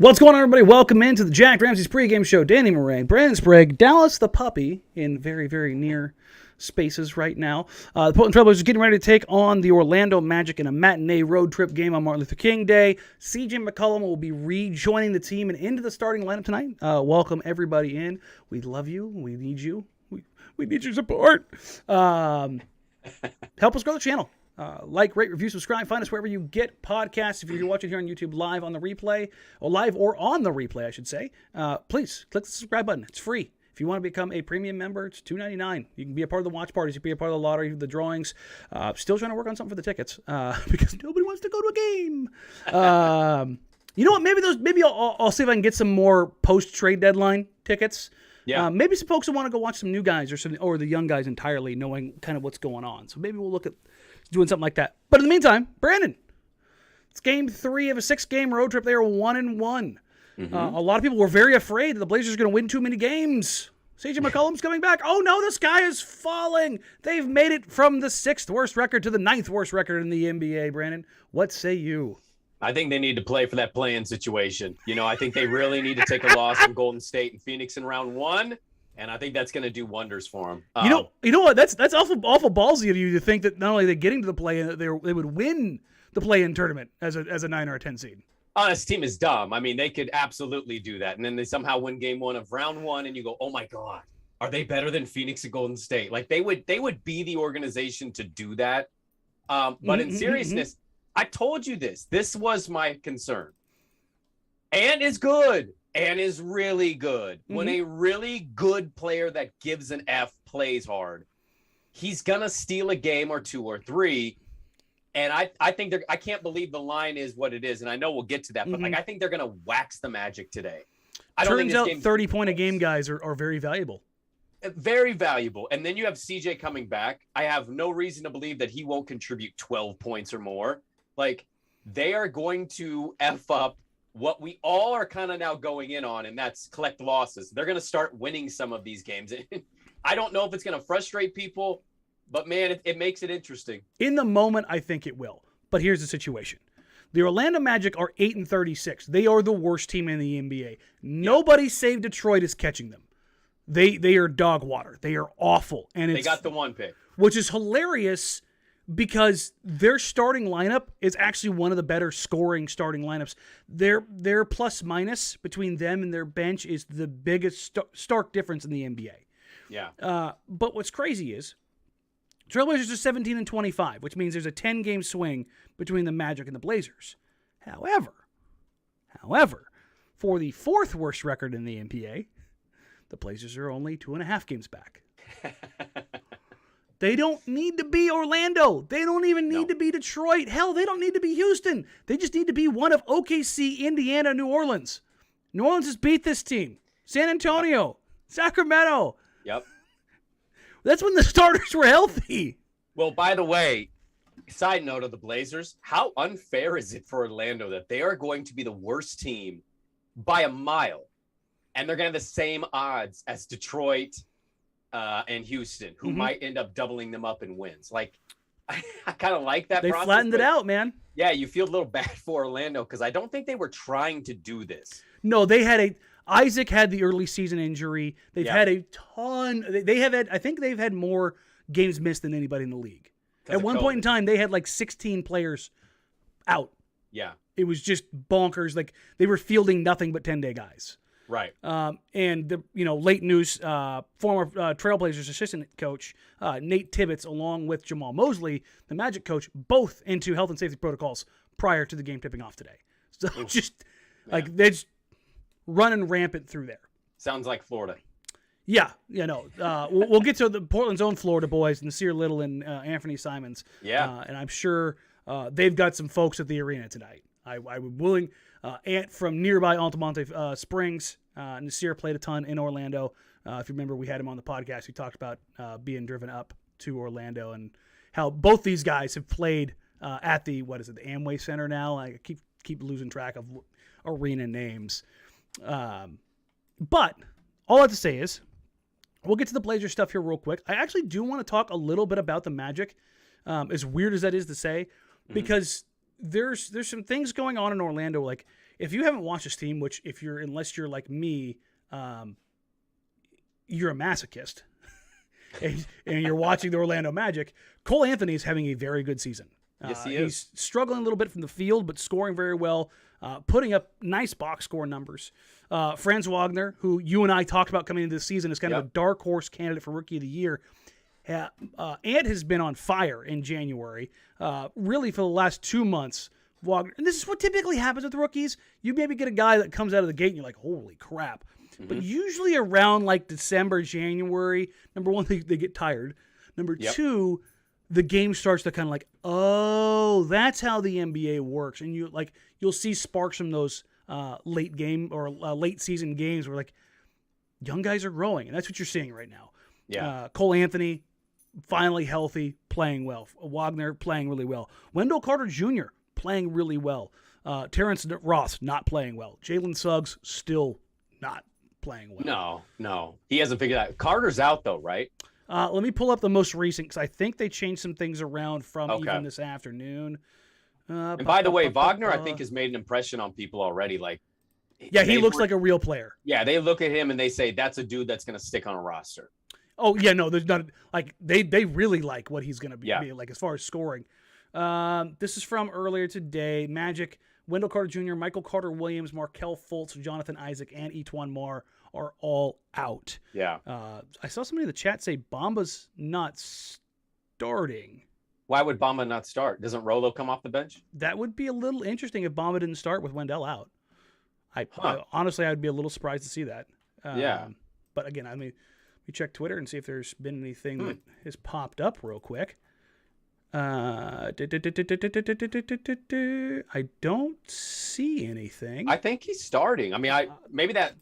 What's going on, everybody? Welcome into the Jack Ramsays pregame show. Danny Moran, Brandon Sprague, Dallas the puppy in very, very near spaces right now. The Portland Trailblazers are getting ready to take on the Orlando Magic in a matinee road trip game on Martin Luther King Day. CJ McCollum will be rejoining the team and into the starting lineup tonight. Welcome everybody in. We love you. We need you. We need your support. Help us grow the channel. Like, rate, review, subscribe. Find us wherever you get podcasts. If you're watching here on YouTube live on the replay, or live or on the replay, I should say, please click the subscribe button. It's free. If you want to become a premium member, it's $2.99. You can be a part of the watch parties. You can be a part of the lottery, the drawings. Still trying to work on something for the tickets because nobody wants to go to a game. You know what? Maybe I'll see if I can get some more post-trade deadline tickets. Yeah. Maybe some folks will want to go watch some new guys or the young guys entirely, knowing kind of what's going on. So maybe we'll look at doing something like that. But in the meantime, Brandon, it's game 3 of a 6-game road trip. They are 1-1. Mm-hmm. A lot of people were very afraid that the Blazers are going to win too many games. CJ McCollum's coming back. Oh no, the sky is falling. They've made it from the 6th worst record to the 9th worst record in the NBA, Brandon. What say you? I think they need to play for that play-in situation. You know, I think they really need to take a loss from Golden State and Phoenix in round 1. And I think that's going to do wonders for them. You know what? That's awful ballsy of you to think that not only are they getting to the play-in, they would win the play-in tournament as a 9 or a 10 seed. Oh, this team is dumb. I mean, they could absolutely do that. And then they somehow win game 1 of round 1, and you go, oh my God, are they better than Phoenix and Golden State? Like they would be the organization to do that. But in seriousness, I told you this. This was my concern. Ant is good. And is really good. When a really good player that gives an F plays hard, he's going to steal a game or 2 or 3. And I think I can't believe the line is what it is. And I know we'll get to that, but I think they're going to wax the Magic today. Turns out 30-point-a-game guys are very valuable. Very valuable. And then you have CJ coming back. I have no reason to believe that he won't contribute 12 points or more. Like, they are going to F up what we all are kind of now going in on, and that's collect losses. They're going to start winning some of these games. I don't know if it's going to frustrate people, but man, it makes it interesting. In the moment, I think it will. But here's the situation. The Orlando Magic are 8-36. They are the worst team in the NBA. Nobody save Detroit is catching them. They are dog water. They are awful. And they got the 1 pick. Which is hilarious because their starting lineup is actually one of the better scoring starting lineups. Their plus minus between them and their bench is the biggest stark difference in the NBA. Yeah. But what's crazy is Trailblazers are 17-25, which means there's a 10-game swing between the Magic and the Blazers. However, for the 4th worst record in the NBA, the Blazers are only 2.5 games back. They don't need to be Orlando. They don't even need to be Detroit. Hell, they don't need to be Houston. They just need to be one of OKC, Indiana, New Orleans. New Orleans has beat this team. San Antonio, Sacramento. Yep. That's when the starters were healthy. Well, by the way, side note of the Blazers, how unfair is it for Orlando that they are going to be the worst team by a mile, and they're going to have the same odds as Detroit and Houston, who might end up doubling them up in wins. Like, I kind of like that process. They flattened it out, man. Yeah, you feel a little bad for Orlando because I don't think they were trying to do this. No, Isaac had the early season injury. They've had a ton. I think they've had more games missed than anybody in the league. At one point in time, they had like 16 players out. Yeah. It was just bonkers. Like, they were fielding nothing but 10-day guys. Right. And the late news, former Trailblazers assistant coach Nate Tibbetts, along with Jamal Mosley, the Magic coach, both into health and safety protocols prior to the game tipping off today. So they're just running rampant through there. Sounds like Florida. Yeah, we'll get to the Portland's own Florida boys, Nassir Little and Anfernee Simons. Yeah, and I'm sure they've got some folks at the arena tonight. I would willing. Ant from nearby Altamonte Springs. Nassir played a ton in Orlando. If you remember, we had him on the podcast. We talked about being driven up to Orlando and how both these guys have played at the Amway Center now. I keep losing track of arena names. But all I have to say is, we'll get to the Blazers stuff here real quick. I actually do want to talk a little bit about the Magic, as weird as that is to say, because there's some things going on in Orlando. Like, if you haven't watched this team, which unless you're like me, you're a masochist, and you're watching the Orlando Magic, Cole Anthony is having a very good season. Yes, he is. He's struggling a little bit from the field, but scoring very well, putting up nice box score numbers. Franz Wagner, who you and I talked about coming into the season, is kind of a dark horse candidate for Rookie of the Year. Ant has been on fire in January, really for the last 2 months. Wagner, and this is what typically happens with rookies. You maybe get a guy that comes out of the gate and you're like, holy crap. Mm-hmm. But usually around like December, January, number one, they get tired. Number two, the game starts to kind of like, oh, that's how the NBA works. And you'll see sparks from those late game or late season games where like young guys are growing. And that's what you're seeing right now. Yeah. Cole Anthony, finally healthy, playing well. Wagner playing really well. Wendell Carter Jr. playing really well. Terrence Ross not playing well. Jalen Suggs still not playing well. No. He hasn't figured out. Carter's out though, right? Let me pull up the most recent because I think they changed some things around from even this afternoon. And by the way, Wagner, I think, has made an impression on people already. Like, yeah, he looks like a real player. Yeah, they look at him and they say, that's a dude that's going to stick on a roster. Oh, yeah, no, there's not like they really like what he's going to be like as far as scoring. This is from earlier today. Magic, Wendell Carter Jr., Michael Carter Williams, Markelle Fultz, Jonathan Isaac, and Etuan Marr are all out. Yeah. I saw somebody in the chat say Bamba's not starting. Why would Bamba not start? Doesn't Rolo come off the bench? That would be a little interesting if Bamba didn't start with Wendell out. I honestly, I would be a little surprised to see that. But again, I mean, we check Twitter and see if there's been anything that has popped up real quick. I don't see anything. I think he's starting. I mean, maybe that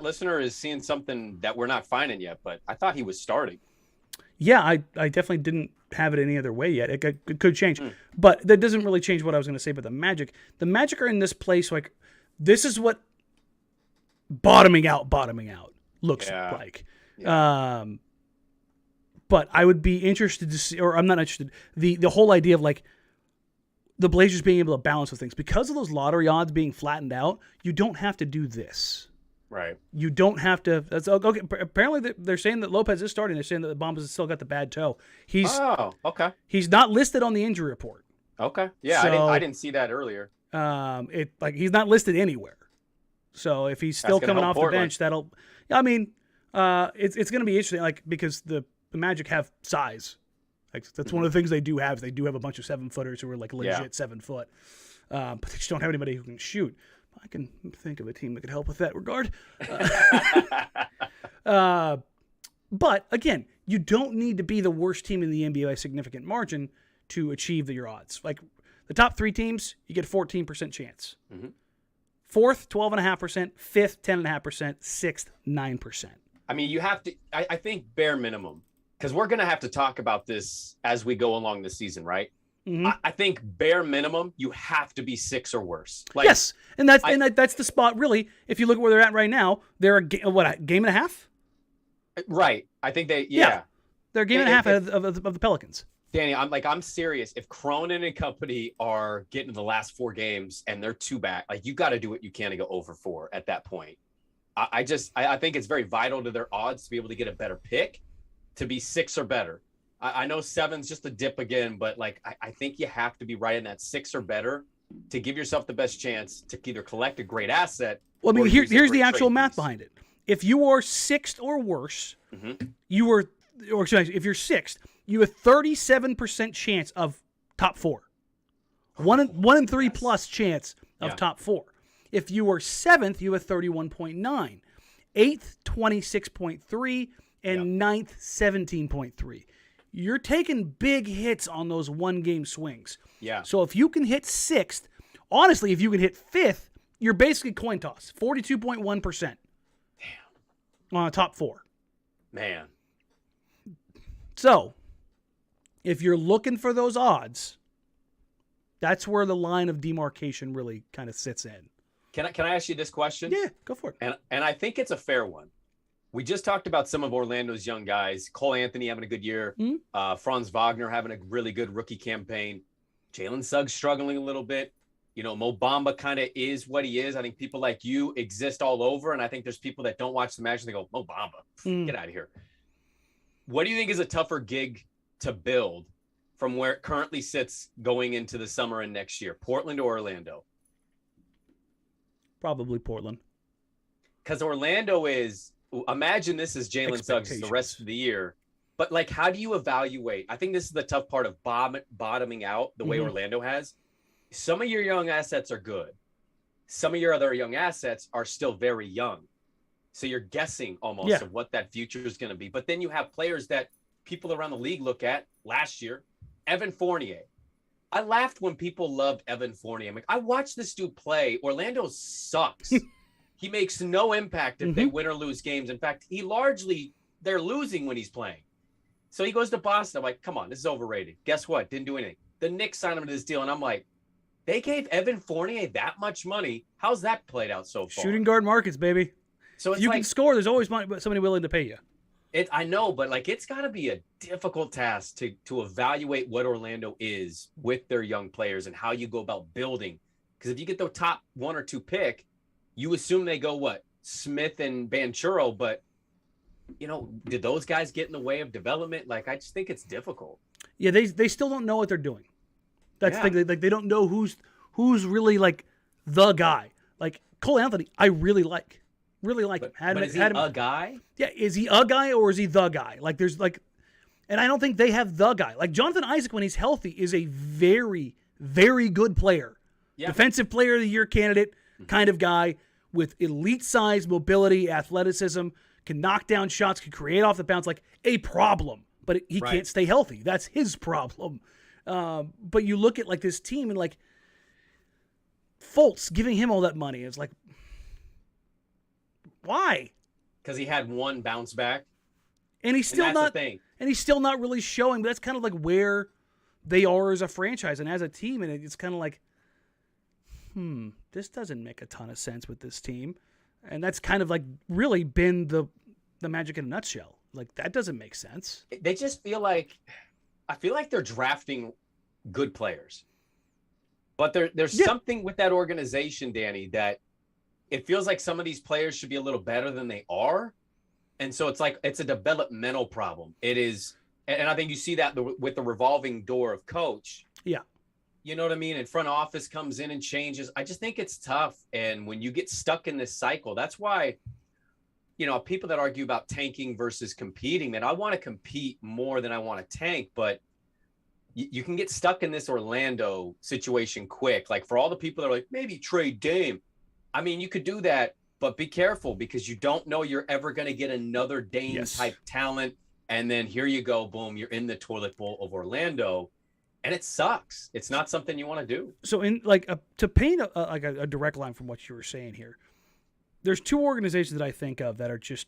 listener is seeing something that we're not finding yet, but I thought he was starting. Yeah, I definitely didn't have it any other way yet. It could change. But that doesn't really change what I was going to say about the Magic. The Magic are in this place like this is what bottoming out looks like. Yeah. But I would be interested to see, or I'm not interested, the whole idea of like the Blazers being able to balance with things. Because of those lottery odds being flattened out, you don't have to do this. Right. You don't have to. That's okay. Apparently, they're saying that Lopez is starting. They're saying that Bombas has still got the bad toe. Okay. He's not listed on the injury report. Okay. Yeah, so, I didn't see that earlier. He's not listed anywhere. So if he's still coming off Portland. The bench, it's going to be interesting. Like because the Magic have size. Like that's one of the things they do have. They do have a bunch of 7-footers who are like legit 7 foot. But they just don't have anybody who can shoot. I can think of a team that could help with that regard. But again, you don't need to be the worst team in the NBA by a significant margin to achieve your odds. Like the top 3 teams, you get a 14% chance. Mm-hmm. Fourth, 12.5%. Fifth, 10.5%. Sixth, 9%. I mean, you have to. I think bare minimum, because we're going to have to talk about this as we go along the season, right? Mm-hmm. I think bare minimum, you have to be 6 or worse. Like, yes, and that's the spot. Really, if you look at where they're at right now, they're a game and a half. Right. I think they're a game and a half of the Pelicans. Danny, I'm serious. If Cronin and company are getting the last 4 games and they're 2 back, like you got to do what you can to go over 4 at that point. I think it's very vital to their odds to be able to get a better pick, to be 6 or better. I know 7's just a dip again, but like I think you have to be right in that 6 or better to give yourself the best chance to either collect a great asset. Well, I mean, here's the actual math behind it. If you are 6th or worse, if you're 6th, you have a 37% chance of top 4. 1 in 3 plus chance of top 4. If you are 7th, you have 31.9. 8th, 26.3, and 9th, 17.3. You're taking big hits on those 1-game swings. Yeah. So if you can hit 6th, honestly, if you can hit 5th, you're basically coin toss. 42.1%. Damn. On a top 4. Man. So, if you're looking for those odds, that's where the line of demarcation really kind of sits in. Can I ask you this question? Yeah, go for it. And I think it's a fair one. We just talked about some of Orlando's young guys. Cole Anthony having a good year. Franz Wagner having a really good rookie campaign. Jalen Suggs struggling a little bit. Mo Bamba kind of is what he is. I think people like you exist all over. And I think there's people that don't watch the match and they go, Mo Bamba, get out of here. What do you think is a tougher gig to build from where it currently sits going into the summer and next year? Portland or Orlando? Probably Portland. Because Orlando is, imagine this is Jalen Suggs the rest of the year. But, like, how do you evaluate? I think this is the tough part of bottoming out the way Orlando has. Some of your young assets are good. Some of your other young assets are still very young. So you're guessing almost of what that future is going to be. But then you have players that people around the league look at last year. Evan Fournier. I laughed when people loved Evan Fournier. I'm like, I watched this dude play. Orlando sucks. He makes no impact if they win or lose games. In fact, they're losing when he's playing. So he goes to Boston. I'm like, come on, this is overrated. Guess what? Didn't do anything. The Knicks signed him to this deal. And I'm like, they gave Evan Fournier that much money. How's that played out so far? Shooting guard markets, baby. So if you can score, there's always somebody willing to pay you. I know, but like it's got to be a difficult task to evaluate what Orlando is with their young players and how you go about building. Because if you get the top 1 or 2 pick, you assume they go what? Smith and Banchero, but did those guys get in the way of development? Like I just think it's difficult. Yeah, they still don't know what they're doing. That's the thing. Like they don't know who's really like the guy. Like Cole Anthony, I really like him. But is he a guy? Yeah, is he a guy or is he the guy? Like there's like, and I don't think they have the guy. Like Jonathan Isaac, when he's healthy, is a very, very good player. Yeah. Defensive Player of the Year candidate kind of guy with elite size, mobility, athleticism, can knock down shots, can create off the bounce, like a problem. But he can't stay healthy. That's his problem. But you look at like this team and like Fultz giving him all that money. It's like, why? Because he had one bounce back. And he's still not really showing. But that's kind of like where they are as a franchise and as a team. And it's kind of like, this doesn't make a ton of sense with this team. And that's kind of like really been the Magic in a nutshell. Like that doesn't make sense. They just feel like, I feel like they're drafting good players. But there's something with that organization, Danny, that it feels like some of these players should be a little better than they are. And so it's like, it's a developmental problem. It is. And I think you see that with the revolving door of coach. Yeah. You know what I mean? And front office comes in and changes. I just think it's tough. And when you get stuck in this cycle, that's why, people that argue about tanking versus competing, man, I want to compete more than I want to tank, but you can get stuck in this Orlando situation quick. Like for all the people that are like, maybe trade Dame. I mean, you could do that, but be careful because you don't know you're ever going to get another Dame type talent. And then here you go, boom, you're in the toilet bowl of Orlando. And it sucks. It's not something you want to do. So in like to paint a direct line from what you were saying here, there's 2 organizations that I think of that are just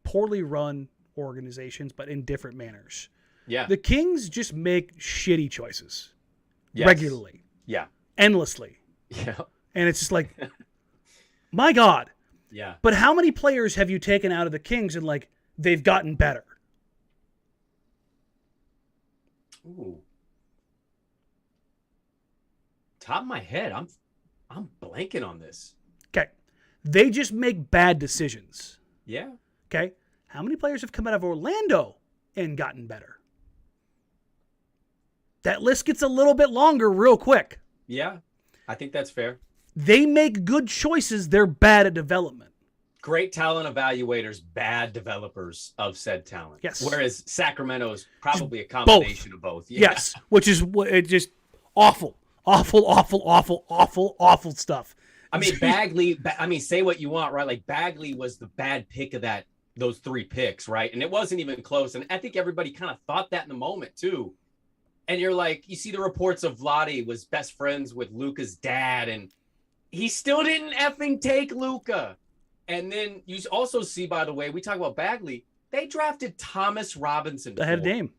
poorly run organizations, but in different manners. Yeah. The Kings just make shitty choices regularly. Yeah. Endlessly. Yeah. And it's just like, my God. Yeah. But how many players have you taken out of the Kings and like they've gotten better? Ooh. Top of my head, I'm blanking on this. Okay. They just make bad decisions. Yeah. Okay. How many players have come out of Orlando and gotten better? That list gets a little bit longer real quick. Yeah. I think that's fair. They make good choices. They're bad at development. Great talent evaluators, bad developers of said talent. Yes. Whereas Sacramento's probably a combination of both. Yeah. Yes. Which is just awful. Awful stuff. I mean, Bagley, say what you want, right? Like Bagley was the bad pick of those 3 picks, right? And it wasn't even close. And I think everybody kind of thought that in the moment too. And you're like, you see the reports of Vlade was best friends with Luka's dad, and he still didn't effing take Luka. And then you also see, by the way, we talk about Bagley, they drafted Thomas Robinson ahead of Dame.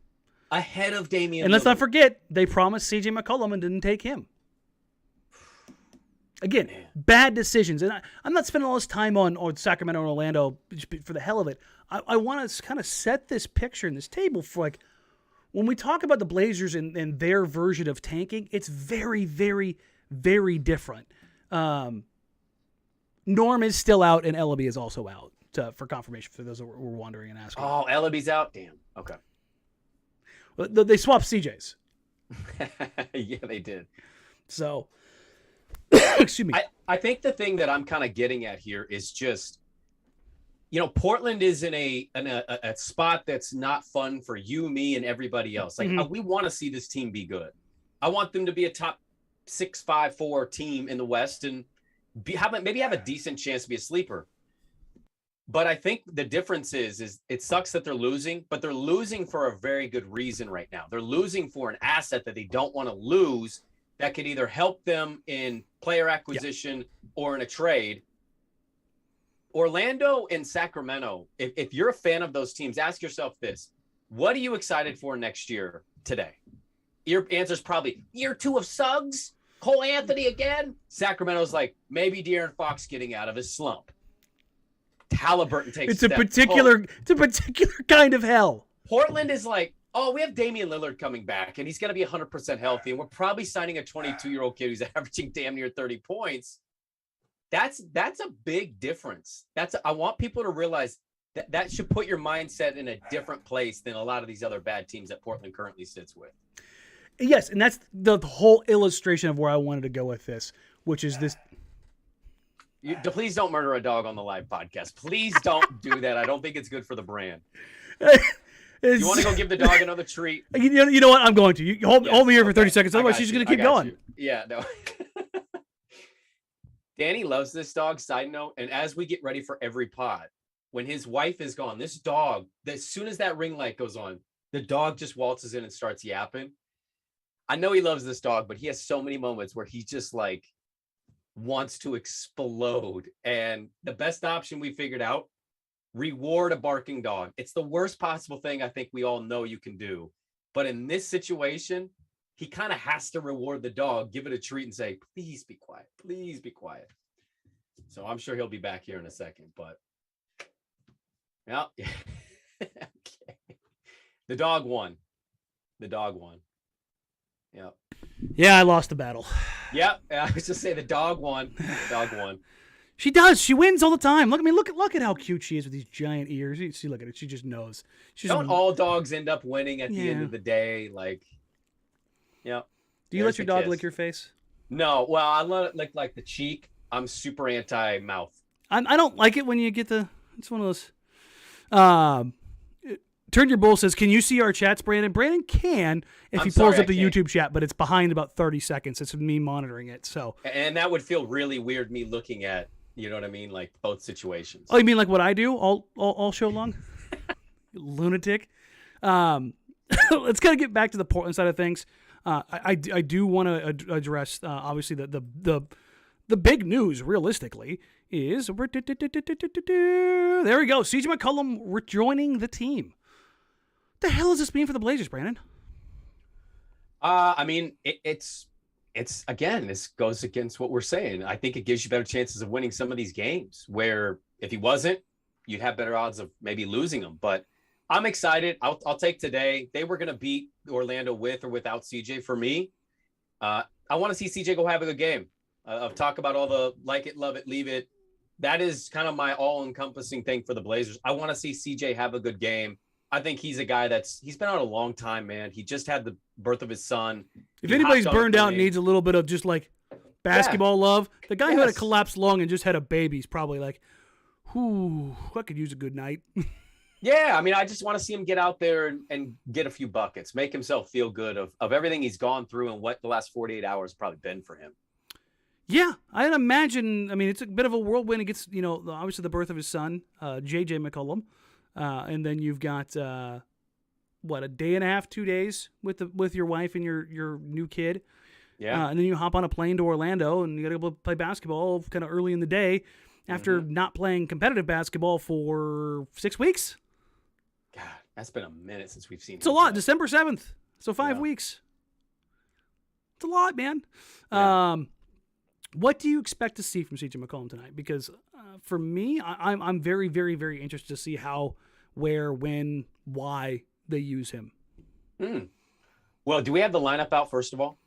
Ahead of Damian. And let's not forget, they promised CJ McCollum and didn't take him. Again, bad decisions. And I'm not spending all this time on Sacramento and Orlando for the hell of it. I want to kind of set this picture in this table for like, when we talk about the Blazers and their version of tanking, it's very, very, very different. Norm is still out, and Ellaby is also out for confirmation for those who were wondering and asking. Oh, Ellaby's out? Damn. Okay. Well, they swapped CJs. Yeah, they did. So, excuse me. I think the thing that I'm kind of getting at here is just, Portland is in a spot that's not fun for you, me, and everybody else. Like, we want to see this team be good. I want them to be a top 6-5-4 team in the West and maybe have a decent chance to be a sleeper. But I think the difference is it sucks that they're losing, but they're losing for a very good reason right now. They're losing for an asset that they don't want to lose that could either help them in player acquisition or in a trade. Orlando and Sacramento, if you're a fan of those teams, ask yourself this. What are you excited for next year today? Your answer is probably year 2 of Suggs, Cole Anthony again. Sacramento's like, maybe De'Aaron Fox getting out of his slump. Halliburton takes it's a particular kind of hell. Portland is like, oh, we have Damian Lillard coming back, and he's going to be 100% healthy, and we're probably signing a 22-year-old kid who's averaging damn near 30 points. That's a big difference. I want people to realize that should put your mindset in a different place than a lot of these other bad teams that Portland currently sits with. Yes, and that's the whole illustration of where I wanted to go with this, which is this. Please don't murder a dog on the live podcast. Please don't do that. I don't think it's good for the brand. You want to go give the dog another treat? You know what? I'm going to. You hold me here for 30 seconds. Otherwise, she's going to keep going. Yeah, no. Danny loves this dog, side note. And as we get ready for every pod, when his wife is gone, this dog, as soon as that ring light goes on, the dog just waltzes in and starts yapping. I know he loves this dog, but he has so many moments where he just like wants to explode. And the best option we figured out, reward a barking dog. It's the worst possible thing I think we all know you can do. But in this situation, he kind of has to reward the dog, give it a treat and say, please be quiet. Please be quiet. So I'm sure he'll be back here in a second, but yeah. Okay. The dog won. Yeah. Yeah, I lost the battle. Yep. I was just saying the dog won. She does. She wins all the time. Look at how cute she is with these giant ears. You see, look at it. She just knows. Don't all dogs end up winning at the end of the day? Like, yeah. Do you let your dog lick your face? No. Well, I let it lick like the cheek. I'm super anti-mouth. I don't like it when you get it's one of those. Turn Your Bull says, can you see our chats, Brandon? Brandon can if he pulls up the YouTube chat, but it's behind about 30 seconds. It's me monitoring it. So. And that would feel really weird, me looking at, you know what I mean? Like both situations. Oh, you mean like what I do all show long? Lunatic. Let's kind of get back to the Portland side of things. I do want to address, obviously, the big news, realistically, is there we go. CJ McCollum rejoining the team. What the hell does this mean for the Blazers, Brandon? I mean, it's again, this goes against what we're saying. I think it gives you better chances of winning some of these games where if he wasn't, you'd have better odds of maybe losing them. But I'm excited. I'll take today. They were going to beat Orlando with or without CJ for me. I want to see CJ go have a good game. I've talked about all the like it, love it, leave it. That is kind of my all-encompassing thing for the Blazers. I want to see CJ have a good game. I think he's a guy he's been out a long time, man. He just had the birth of his son. If anybody's burned out and needs a little bit of just like basketball love, the guy who had a collapsed lung and just had a baby is probably like, whoo, I could use a good night. Yeah, I mean, I just want to see him get out there and get a few buckets, make himself feel good of everything he's gone through and what the last 48 hours probably been for him. Yeah, I'd imagine. I mean, it's a bit of a whirlwind. It gets, obviously the birth of his son, JJ McCollum, and then you've got a day and a half, 2 days with your wife and your new kid. Yeah, and then you hop on a plane to Orlando and you got to go play basketball kind of early in the day after not playing competitive basketball for 6 weeks. God, that's been a minute since we've seen. It's a lot. December 7th, so 5 weeks. It's a lot, man. Yeah. What do you expect to see from CJ McCollum tonight? Because for me, I'm very, very, very interested to see how, where, when, why they use him. Well, do we have the lineup out first of all?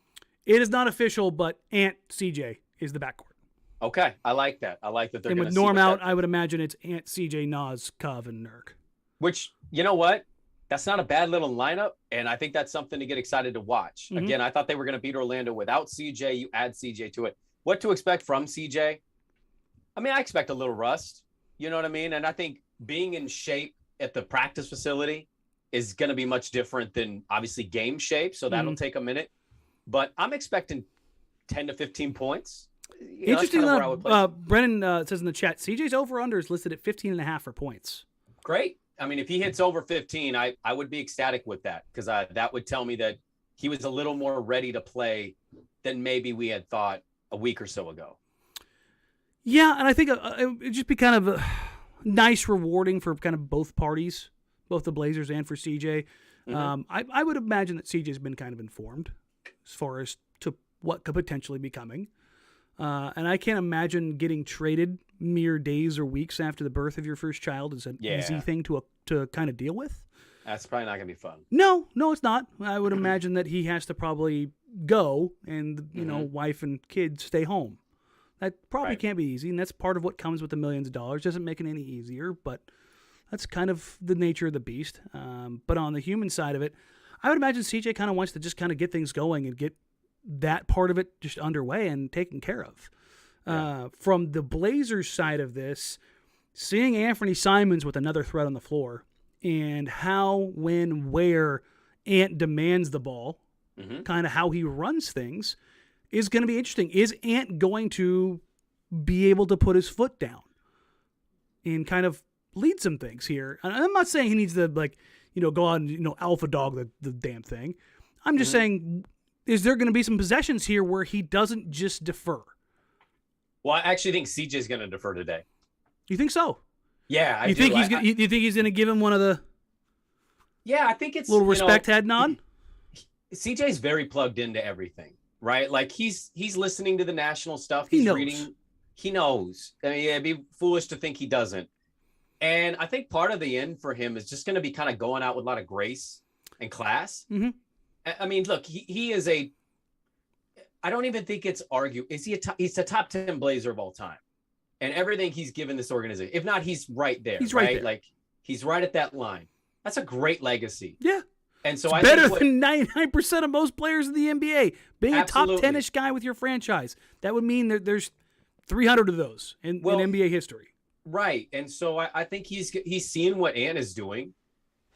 It is not official, but Ant CJ is the backcourt. Okay, I like that. I like that they're And going with to Norm out, I would imagine it's Ant, CJ, Nas, Cov, and Nurk. Which, you know what? That's not a bad little lineup, and I think that's something to get excited to watch. Mm-hmm. Again, I thought they were going to beat Orlando without CJ. You add CJ to it. What to expect from CJ? I mean, I expect a little rust. You know what I mean? And I think being in shape at the practice facility is going to be much different than, obviously, game shape, so that'll take a minute. But I'm expecting 10 to 15 points. Interesting enough, Brennan says in the chat, CJ's over-under is listed at 15.5 for points. Great. I mean, if he hits over 15, I would be ecstatic with that, because that would tell me that he was a little more ready to play than maybe we had thought a week or so ago. Yeah, and I think it'd just be kind of nice, rewarding for kind of both parties, both the Blazers and for CJ. Mm-hmm. I would imagine that CJ's been kind of informed as far as to what could potentially be coming. And I can't imagine getting traded mere days or weeks after the birth of your first child is an easy thing to kind of deal with. That's probably not going to be fun. No, it's not. I would imagine that he has to probably go and, wife and kids stay home. That probably can't be easy, and that's part of what comes with the millions of dollars. Doesn't make it any easier, but that's kind of the nature of the beast. But on the human side of it, I would imagine CJ kind of wants to just kind of get things going and get that part of it just underway and taken care of. From the Blazers side of this, seeing Anfernee Simons with another threat on the floor and how, when, where Ant demands the ball, kind of how he runs things, is going to be interesting. Is Ant going to be able to put his foot down and kind of lead some things here? And I'm not saying he needs to, go on, alpha dog the damn thing. I'm just saying, is there going to be some possessions here where he doesn't just defer? Well, I actually think CJ's going to defer today. You think so? Yeah, I do. You think he's going to give him one of the? Yeah, I think it's little respect head nod. CJ's very plugged into everything, right? Like he's listening to the national stuff. He knows. Reading. He knows. I mean, it'd be foolish to think he doesn't. And I think part of the end for him is just going to be kind of going out with a lot of grace and class. Mm-hmm. I mean, look, he is I don't even think it's argue. He's a top 10 Blazer of all time, and everything he's given this organization. If not, he's right there. He's right there. Like he's right at that line. That's a great legacy. Yeah. And so it's better than 99% of most players in the NBA. Being a top 10-ish guy with your franchise, that would mean that there's 300 of those in NBA history. Right. And so I think he's seeing what Ant is doing.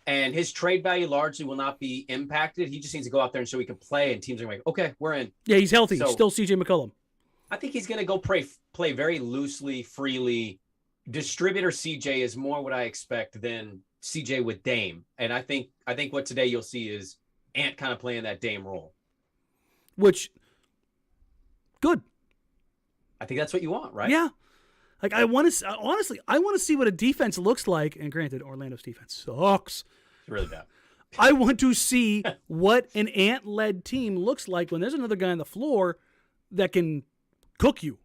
And his trade value largely will not be impacted. He just needs to go out there and show he can play, and teams are like, okay, we're in. Yeah, he's healthy. So, still CJ McCollum. I think he's going to go play very loosely, freely. Distributor CJ is more what I expect than CJ with Dame. And I think what today you'll see is Ant kind of playing that Dame role. Which, good. I think that's what you want, right? Yeah. Like, I want to see what a defense looks like. And granted, Orlando's defense sucks. It's really bad. I want to see what an Ant-led team looks like when there's another guy on the floor that can cook you.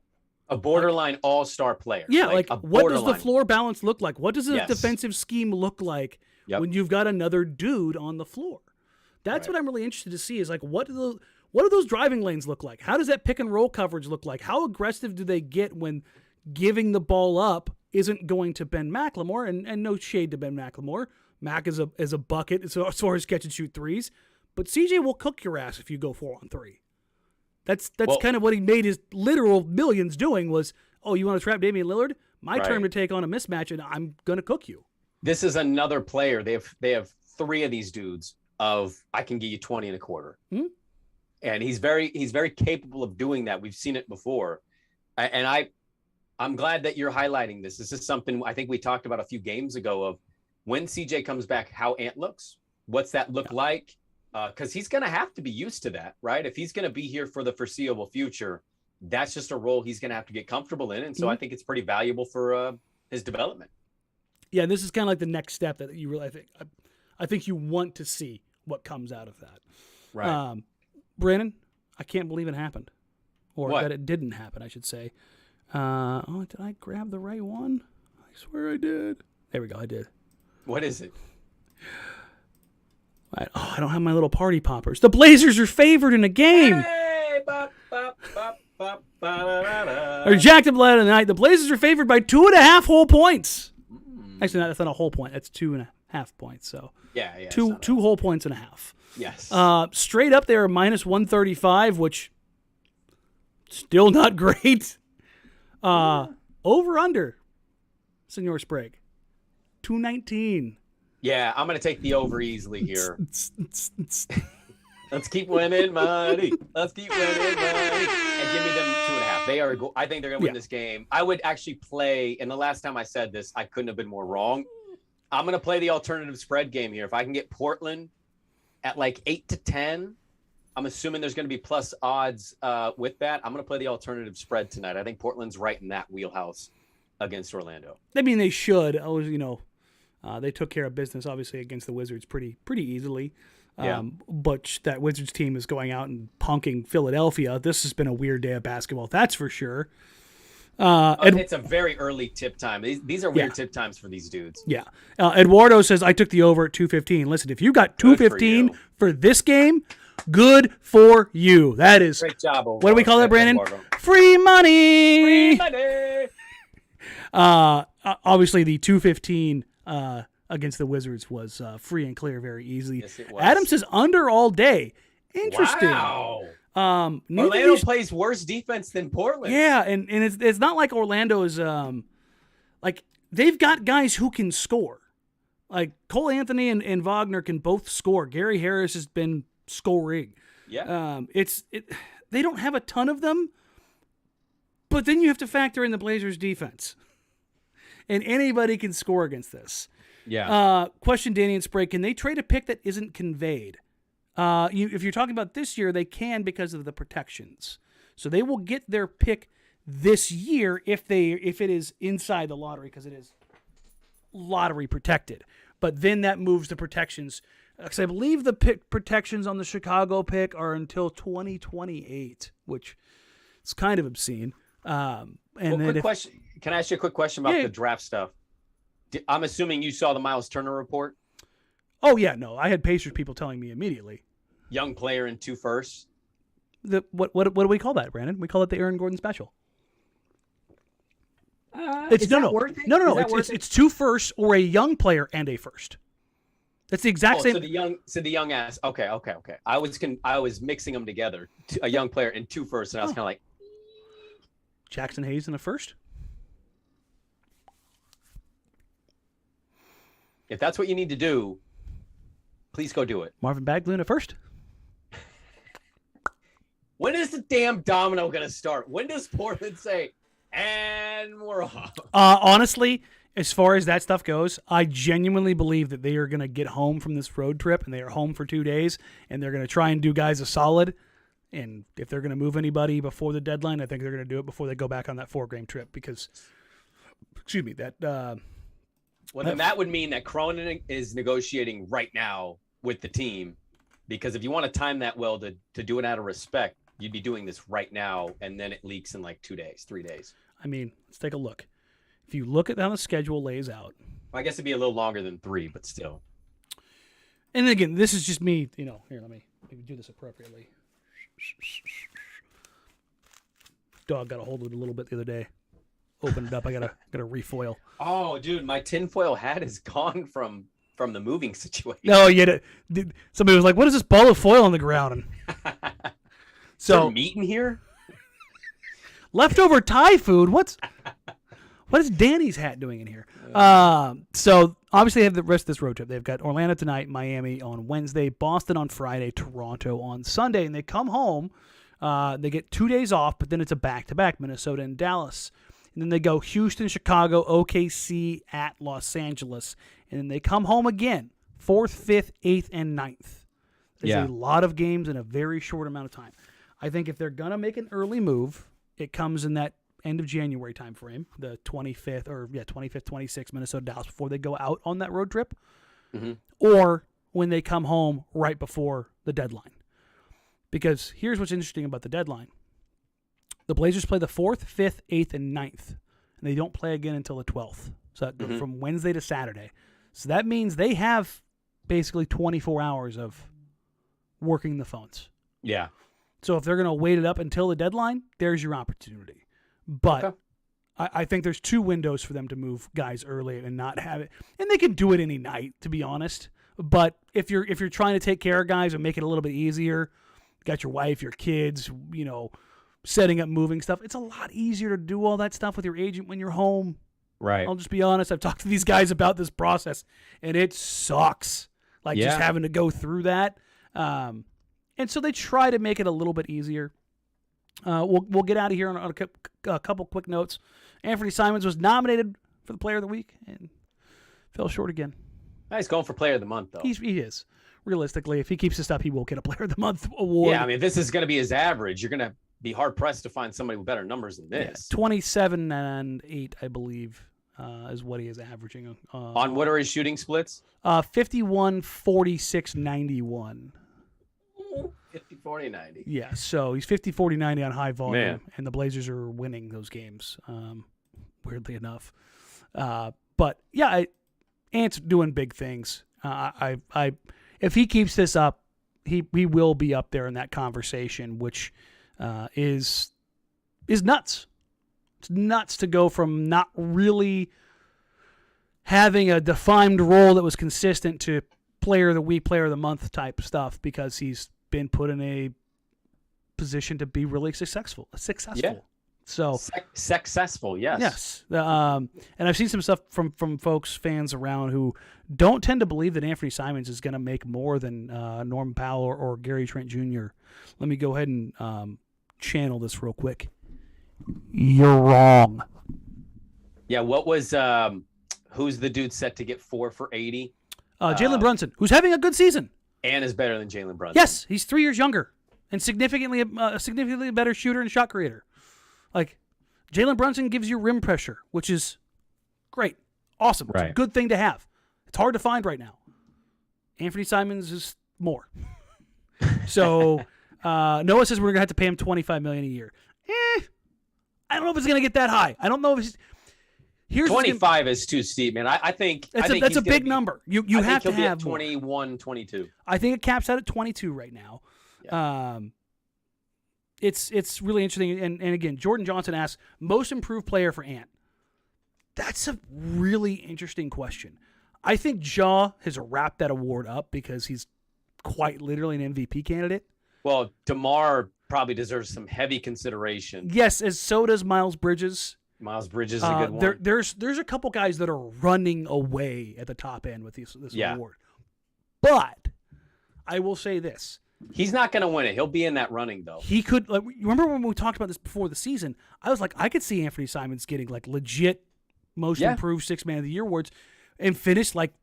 A borderline all-star player. Yeah, what does the floor balance look like? What does a defensive scheme look like when you've got another dude on the floor? That's what I'm really interested to see is, like, what do those driving lanes look like? How does that pick-and-roll coverage look like? How aggressive do they get when giving the ball up isn't going to Ben McLemore, and no shade to Ben McLemore. Mac is a bucket as far as catch and shoot threes, but CJ will cook your ass if you go 4-on-3. That's kind of what he made his literal millions doing was, oh, you want to trap Damian Lillard? My turn to take on a mismatch, and I'm gonna cook you. This is another player. They have three of these dudes of I can give you 20 and a quarter, and he's very capable of doing that. We've seen it before, and I'm glad that you're highlighting this. This is something I think we talked about a few games ago of when CJ comes back, how Ant looks. What's that look like? Because he's going to have to be used to that, right? If he's going to be here for the foreseeable future, that's just a role he's going to have to get comfortable in. And so I think it's pretty valuable for his development. Yeah, this is kind of like the next step that you really, I think you want to see what comes out of that. Right. Brandon, I can't believe it happened. Or what? That it didn't happen, I should say. Did I grab the right one? I swear I did. There we go, I did. What is it? I don't have my little party poppers. The Blazers are favored in a game. Hey, Or jacked up late tonight. The Blazers are favored by 2.5 whole points. Actually, that's not a whole point. That's 2.5 points. So yeah, two whole points and a half. Yes. Straight up there, minus 135, which still not great. Over under, Senor Sprague, 219. Yeah, I'm gonna take the over easily here. Let's keep winning money. Let's keep winning money. And give me them 2.5. I think they're gonna win this game. I would actually play. And the last time I said this, I couldn't have been more wrong. I'm gonna play the alternative spread game here. If I can get Portland at like 8 to 10, I'm assuming there's gonna be plus odds with that. I'm gonna play the alternative spread tonight. I think Portland's right in that wheelhouse against Orlando. I mean, they should. They took care of business, obviously, against the Wizards pretty easily. But that Wizards team is going out and punking Philadelphia. This has been a weird day of basketball, that's for sure. It's a very early tip time. These are weird tip times for these dudes. Yeah. Eduardo says, I took the over at 215. Listen, if you got 215 for this game, good for you. That is great job. What do we call that, Brandon? Free money. Free money. Obviously, the 215 against the Wizards was free and clear very easily. Yes, it was. Adam says under all day. Interesting. Wow. Orlando plays worse defense than Portland. Yeah, and it's not like Orlando is like they've got guys who can score. Like Cole Anthony and Wagner can both score. Gary Harris has been scoring. Yeah. They don't have a ton of them, but then you have to factor in the Blazers defense. And anybody can score against this. Yeah. Question, Danny and Sprague, can they trade a pick that isn't conveyed? If you're talking about this year, they can because of the protections. So they will get their pick this year if it is inside the lottery, because it is lottery protected. But then that moves the protections. Because I believe the pick protections on the Chicago pick are until 2028, which is kind of obscene. Quick question. Can I ask you a quick question about the draft stuff? I'm assuming you saw the Miles Turner report. Oh yeah, no, I had Pacers people telling me immediately. Young player in 2 firsts. What do we call that, Brandon? We call it the Aaron Gordon special. Is that worth it? No. It's 2 firsts or a young player and a first. That's the exact same. So the young ass. Okay. I was mixing them together. A young player and 2 firsts, and I was kind of like Jackson Hayes in a first. If that's what you need to do, please go do it. Marvin Bagley in a first. When is the damn domino going to start? When does Portland say, and we're off? Honestly, as far as that stuff goes, I genuinely believe that they are going to get home from this road trip, and they are home for 2 days, and they're going to try and do guys a solid. And if they're going to move anybody before the deadline, I think they're going to do it before they go back on that 4-game trip because, Well, then that would mean that Cronin is negotiating right now with the team, because if you want to time that well to do it out of respect, you'd be doing this right now, and then it leaks in like 2 days, 3 days. I mean, let's take a look. If you look at how the schedule lays out. Well, I guess it'd be a little longer than 3, but still. And again, this is just me, here, let me do this appropriately. Dog got a hold of it a little bit the other day. Opened it up. I gotta refoil. Oh, dude, my tinfoil hat is gone from the moving situation. No, yet somebody was like, "What is this ball of foil on the ground?" So, is there meat in here? Leftover Thai food. What is Danny's hat doing in here? So obviously they have the rest of this road trip. They've got Orlando tonight, Miami on Wednesday, Boston on Friday, Toronto on Sunday, and they come home. They get 2 days off, but then it's a back-to-back, Minnesota and Dallas. And then they go Houston, Chicago, OKC, at Los Angeles. And then they come home again, 4th, 5th, 8th, and 9th. There's a lot of games in a very short amount of time. I think if they're going to make an early move, it comes in that end of January time frame, the 25th, 26th, Minnesota, Dallas, before they go out on that road trip. Mm-hmm. Or when they come home right before the deadline. Because here's what's interesting about the deadline. The Blazers play the 4th, 5th, 8th, and 9th. And they don't play again until the 12th. So that goes from Wednesday to Saturday. So that means they have basically 24 hours of working the phones. Yeah. So if they're going to wait it up until the deadline, there's your opportunity. But Okay. I think there's 2 windows for them to move guys early and not have it. And they can do it any night, to be honest. But if you're trying to take care of guys and make it a little bit easier, got your wife, your kids, setting up moving stuff, it's a lot easier to do all that stuff with your agent when you're home. Right. I'll just be honest. I've talked to these guys about this process, and it sucks. Just having to go through that. And so they try to make it a little bit easier. We'll get out of here on a couple quick notes. Anfernee Simons was nominated for the Player of the Week and fell short again. He's going for Player of the Month, though. He is. Realistically, if he keeps this up, he will get a Player of the Month award. Yeah, I mean, if this is going to be his average, you're going to be hard-pressed to find somebody with better numbers than this. 27 and 8, I believe, is what he is averaging. On what are his shooting splits? 51, 46, 91. 50, 40, 90. Yeah, so he's 50, 40, 90 on high volume, Man. and the Blazers are winning those games, weirdly enough. But, yeah, Ant's doing big things. If he keeps this up, he will be up there in that conversation, which is nuts. It's nuts to go from not really having a defined role that was consistent to Player of the Week, Player of the Month type stuff, because he's been put in a position to be really successful. Yeah. So successful, yes. Yes. And I've seen some stuff from folks, fans around, who don't tend to believe that Anfernee Simons is going to make more than Norman Powell or Gary Trent Jr. Let me go ahead and channel this real quick. You're wrong. Yeah, what was who's the dude set to get 4 for 80? Jalen Brunson, who's having a good season. And is better than Jalen Brunson. Yes, he's 3 years younger and significantly better shooter and shot creator. Like, Jalen Brunson gives you rim pressure, which is great. Awesome. Right. It's a good thing to have. It's hard to find right now. Anfernee Simons is more. So Noah says we're going to have to pay him $25 million a year. I don't know if it's going to get that high. I don't know if it's... 25 is too steep, man. I think that's a big number. You have to have 21, 22. I think it caps out at 22 right now. Yeah. It's really interesting. And again, Jordan Johnson asks, most improved player for Ant. That's a really interesting question. I think Ja has wrapped that award up because he's quite literally an MVP candidate. Well, DeMar probably deserves some heavy consideration. Yes, as so does Miles Bridges. Miles Bridges is a good one. There's a couple guys that are running away at the top end with this award. But I will say this. He's not going to win it. He'll be in that running, though. He could. Like, remember when we talked about this before the season? I was like, I could see Anfernee Simons getting like legit most improved 6th man of the year awards and finish like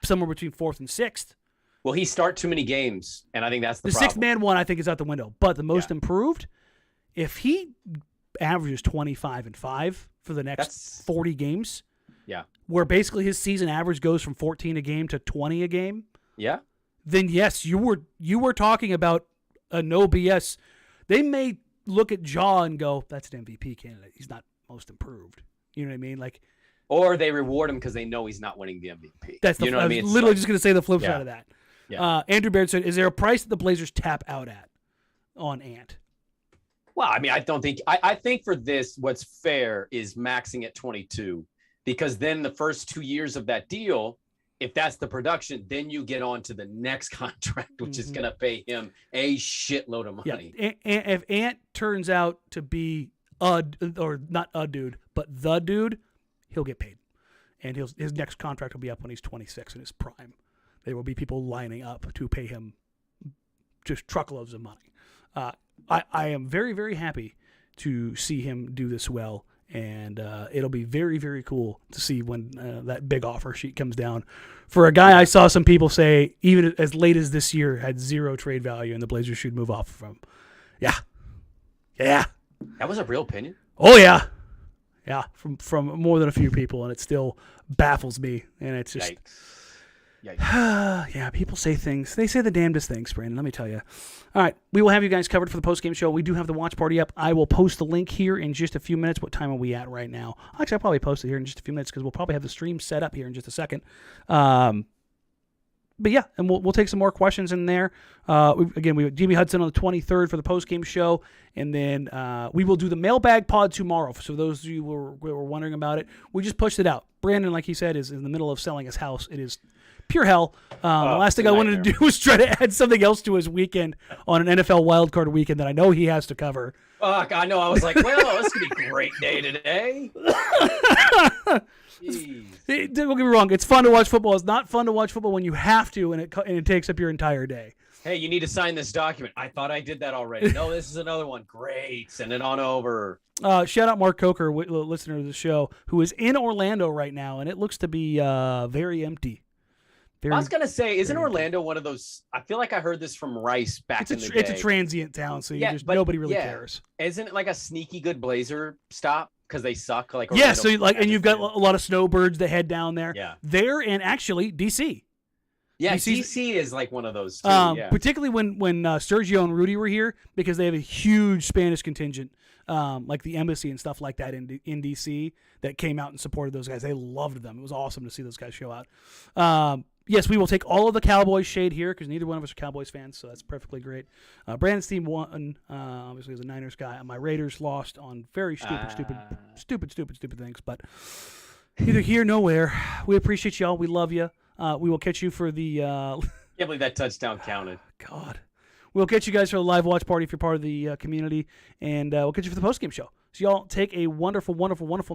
somewhere between 4th and 6th. Well, he start too many games, and I think that's the problem. 6th man one, I think, is out the window. But the most improved, if he averages 25 and 5 for the next 40 games, where basically his season average goes from 14 a game to 20 a game, then yes, you were talking about a no BS. They may look at Ja and go, that's an MVP candidate. He's not most improved. You know what I mean? Like, or they reward him because they know he's not winning the MVP. That's you know what I mean? I was literally just going to say the flip side of that. Yeah. Andrew Baird said, is there a price that the Blazers tap out at on Ant? Well, I mean, I don't think – I think for this, what's fair is maxing at 22, because then the first 2 years of that deal, if that's the production, then you get on to the next contract, which is going to pay him a shitload of money. Yeah. And if Ant turns out to be or not a dude, but the dude, he'll get paid. And his next contract will be up when he's 26 in his prime. There will be people lining up to pay him just truckloads of money. I am very, very happy to see him do this well, and it'll be very, very cool to see when that big offer sheet comes down. For a guy I saw some people say, even as late as this year, had zero trade value, and the Blazers should move off from. Yeah. That was a real opinion? Oh, yeah. Yeah, from more than a few people, and it still baffles me, and it's just... Yikes. Yeah, people say things. They say the damnedest things, Brandon, let me tell you. All right, we will have you guys covered for the post-game show. We do have the watch party up. I will post the link here in just a few minutes. What time are we at right now? Actually, I'll probably post it here in just a few minutes because we'll probably have the stream set up here in just a second. But yeah, and we'll take some more questions in there. We have Jimmy Hudson on the 23rd for the post-game show, and then we will do the mailbag pod tomorrow. So those of you who were wondering about it, we just pushed it out. Brandon, like he said, is in the middle of selling his house. It is pure hell. The last thing I wanted to do was try to add something else to his weekend on an NFL wildcard weekend that I know he has to cover. Fuck, I know. I was like, well, this could be a great day today. Don't get me wrong. It's fun to watch football. It's not fun to watch football when you have to, and it takes up your entire day. Hey, you need to sign this document. I thought I did that already. No, this is another one. Great. Send it on over. Shout out Mark Coker, listener to the show, who is in Orlando right now, and it looks to be very empty. I was going to say, isn't Orlando one of those? I feel like I heard this from Rice back in the day. It's a transient town, so nobody really cares. Isn't it like a sneaky good Blazer stop? Because they suck. Like yeah, so and you've got a lot of snowbirds that head down there. Yeah. There and actually DC. Yeah, DC is like one of those too. Particularly when Sergio and Rudy were here, because they have a huge Spanish contingent, like the embassy and stuff like that in DC that came out and supported those guys. They loved them. It was awesome to see those guys show out. Yes, we will take all of the Cowboys shade here because neither one of us are Cowboys fans, so that's perfectly great. Brandon's team won, obviously as a Niners guy. My Raiders lost on very stupid things, but neither here nor there. We appreciate y'all. We love you. We will catch you for the... Can't believe that touchdown counted. God. We'll catch you guys for the live watch party if you're part of the community, and we'll catch you for the postgame show. So y'all take a wonderful, wonderful, wonderful night.